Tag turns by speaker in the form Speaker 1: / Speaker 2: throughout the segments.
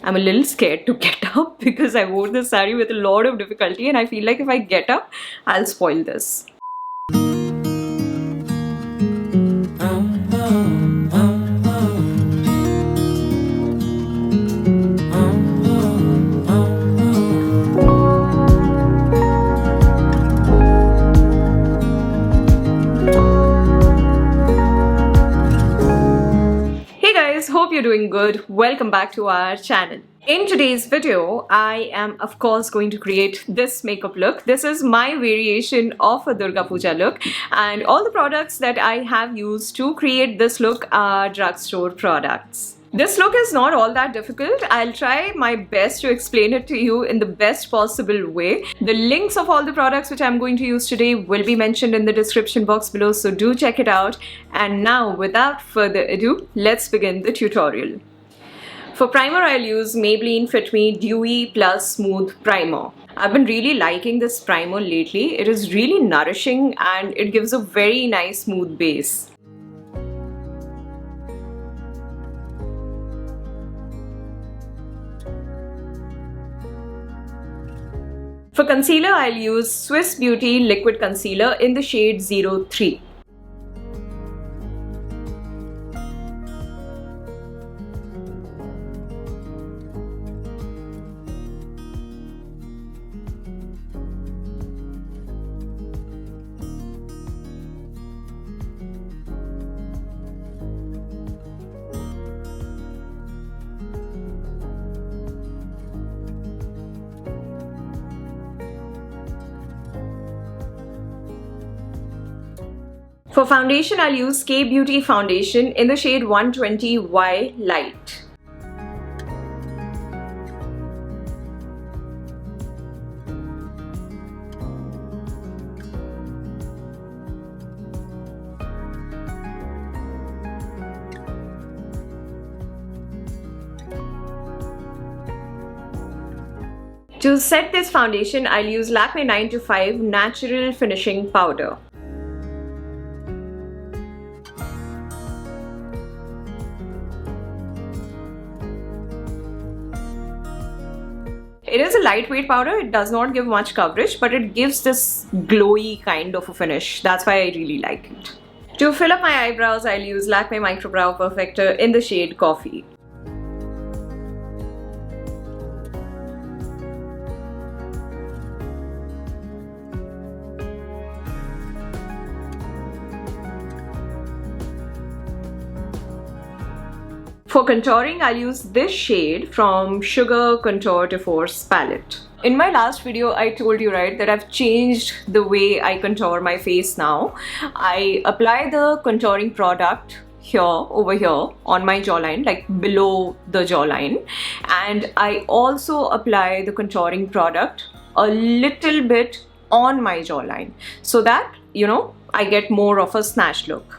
Speaker 1: I'm a little scared to get up because I wore this saree with a lot of difficulty and I feel like if I get up, I'll spoil this. Hope you're doing good. Welcome back to our channel. In today's video, I am of course going to create this makeup look. This is my variation of a Durga Puja look, and all the products that I have used to create this look are drugstore products. This look is not all that difficult. I'll try my best to explain it to you in the best possible way. The links of all the products which I'm going to use today will be mentioned in the description box below, so do check it out. And now, without further ado, let's begin the tutorial. For primer, I'll use Maybelline Fit Me Dewy+Smooth Primer. I've been really liking this primer lately. It is really nourishing and it gives a very nice smooth base. For concealer, I'll use Swiss Beauty Liquid Concealer in the shade 03. For foundation, I'll use K Beauty Foundation in the shade 120Y Light. To set this foundation, I'll use Lakme 925 Natural Finishing Powder. It is a lightweight powder, it does not give much coverage, but it gives this glowy kind of a finish. That's why I really like it. To fill up my eyebrows, I'll use Lakme Micro Brow Perfector in the shade Coffee. For contouring, I'll use this shade from Sugar Contour de Force palette. In my last video, I told you, right, that I've changed the way I contour my face now. I apply the contouring product here, over here, on my jawline, like below the jawline. And I also apply the contouring product a little bit on my jawline so that, you know, I get more of a snatch look.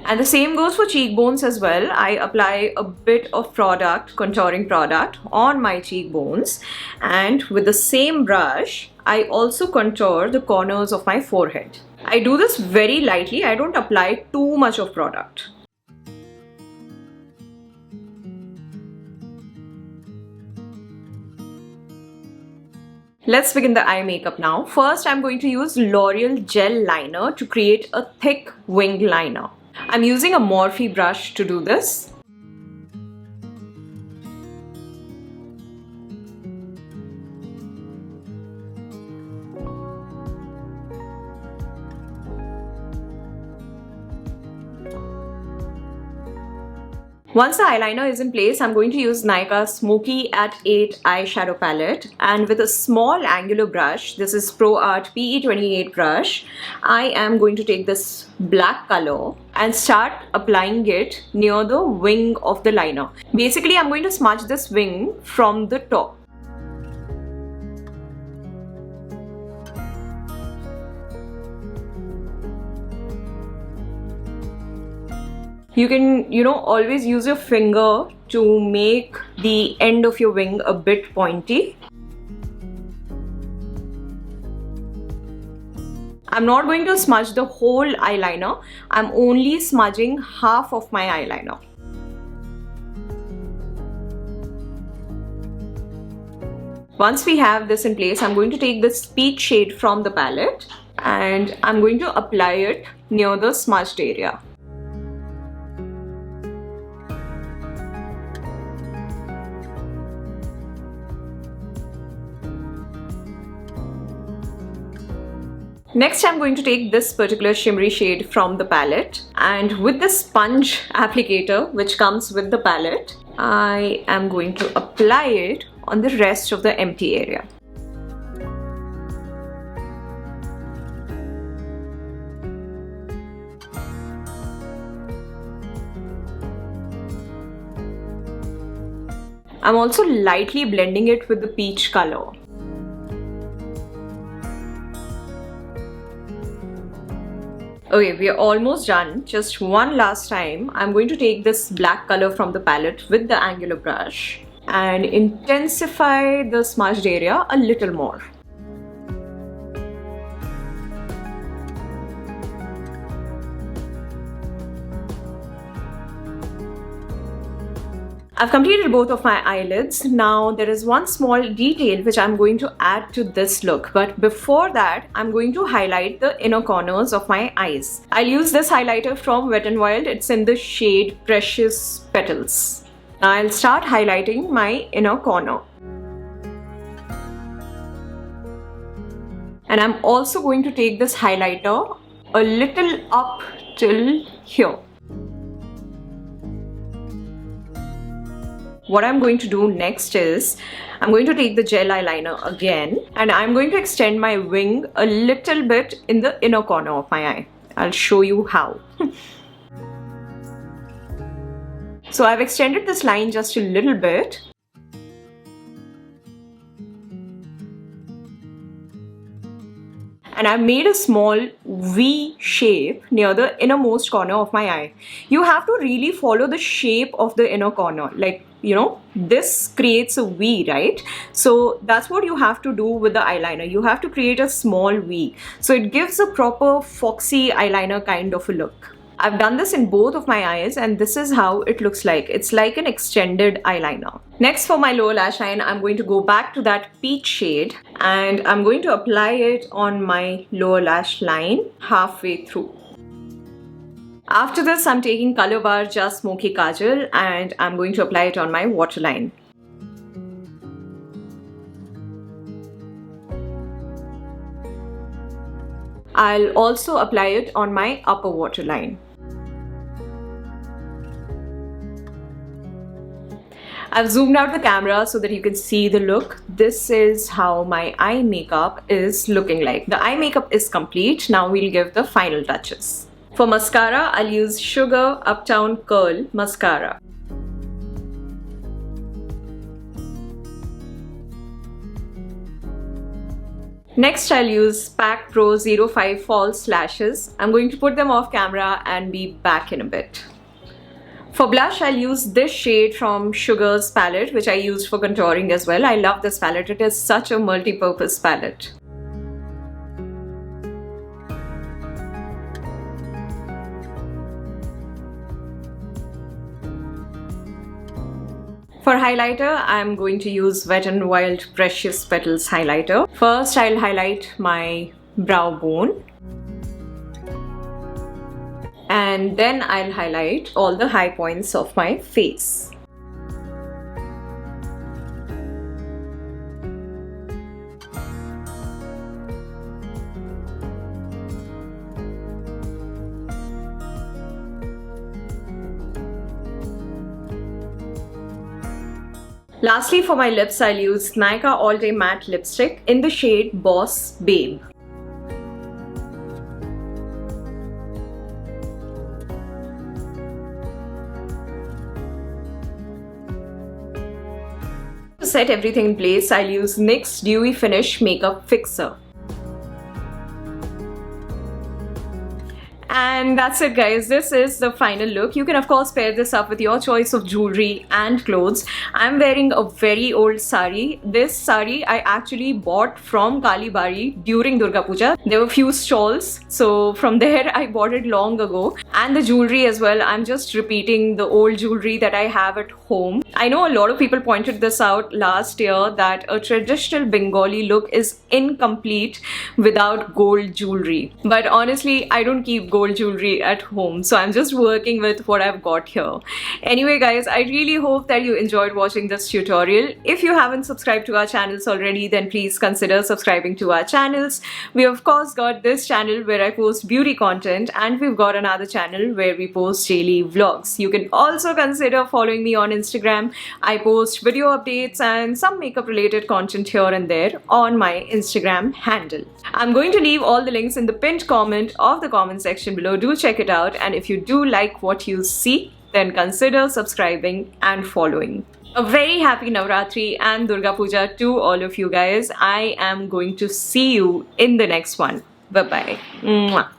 Speaker 1: And the same goes for cheekbones as well. I apply a bit of product, contouring product, on my cheekbones, and with the same brush, I also contour the corners of my forehead. I do this very lightly. I don't apply too much of product. Let's begin the eye makeup now. First, I'm going to use L'Oreal Gel Liner to create a thick wing liner. I'm using a Morphe brush to do this. Once the eyeliner is in place, I'm going to use Nykaa Smoky at 8 eyeshadow palette, and with a small angular brush, this is Pro Art PE28 brush, I am going to take this black color and start applying it near the wing of the liner. Basically, I'm going to smudge this wing from the top. You can, always use your finger to make the end of your wing a bit pointy. I'm not going to smudge the whole eyeliner. I'm only smudging half of my eyeliner. Once we have this in place, I'm going to take this peach shade from the palette and I'm going to apply it near the smudged area. Next, I'm going to take this particular shimmery shade from the palette, and with the sponge applicator which comes with the palette, I am going to apply it on the rest of the empty area. I'm also lightly blending it with the peach color. Okay, we are almost done. Just one last time, I'm going to take this black color from the palette with the angular brush and intensify the smudged area a little more. I've completed both of my eyelids. Now there is one small detail which I'm going to add to this look, but before that I'm going to highlight the inner corners of my eyes. I'll use this highlighter from Wet n Wild. It's in the shade Precious Petals. Now I'll start highlighting my inner corner. And I'm also going to take this highlighter a little up till here. What I'm going to do next is I'm going to take the gel eyeliner again and I'm going to extend my wing a little bit in the inner corner of my eye. I'll show you how. So I've extended this line just a little bit. And I've made a small V shape near the innermost corner of my eye. You have to really follow the shape of the inner corner. Like, you know, this creates a V, right? So that's what you have to do with the eyeliner. You have to create a small V. So it gives a proper foxy eyeliner kind of a look. I've done this in both of my eyes and this is how it looks like. It's like an extended eyeliner. Next, for my lower lash line, I'm going to go back to that peach shade and I'm going to apply it on my lower lash line halfway through. After this, I'm taking Colorbar Just Smoky Kajal and I'm going to apply it on my waterline. I'll also apply it on my upper waterline. I've zoomed out the camera so that you can see the look. This is how my eye makeup is looking like. The eye makeup is complete. Now we'll give the final touches. For mascara, I'll use Sugar Uptown Curl Mascara. Next, I'll use Pack Pro 05 False Lashes. I'm going to put them off camera and be back in a bit. For blush, I'll use this shade from Sugar's palette, which I used for contouring as well. I love this palette. It is such a multi-purpose palette. For highlighter, I'm going to use Wet n Wild Precious Petals highlighter. First, I'll highlight my brow bone. And then I'll highlight all the high points of my face. Lastly, for my lips, I'll use Nykaa All Day Matte Lipstick in the shade Boss Babe. To set everything in place, I'll use NYX Dewy Finish Makeup Fixer. And that's it, guys. This is the final look. You can of course pair this up with your choice of jewelry and clothes. I'm wearing a very old sari. This sari I actually bought from Kalibari during Durga Puja. There were few stalls, so from there I bought it long ago. And the jewelry as well, I'm just repeating the old jewelry that I have at home. I know a lot of people pointed this out last year that a traditional Bengali look is incomplete without gold jewelry. But honestly, I don't keep gold jewelry at home, so I'm just working with what I've got here. Anyway guys, I really hope that you enjoyed watching this tutorial. If you haven't subscribed to our channels already, then please consider subscribing to our channels. We of course got this channel where I post beauty content, and we've got another channel where we post daily vlogs. You can also consider following me on Instagram. I post video updates and some makeup related content here and there on my Instagram handle. I'm going to leave all the links in the pinned comment of the comment section below. Do check it out, and if you do like what you see, then consider subscribing and following. A very happy Navratri and Durga Puja to all of you guys. I am going to see you in the next one. Bye bye. Mwah.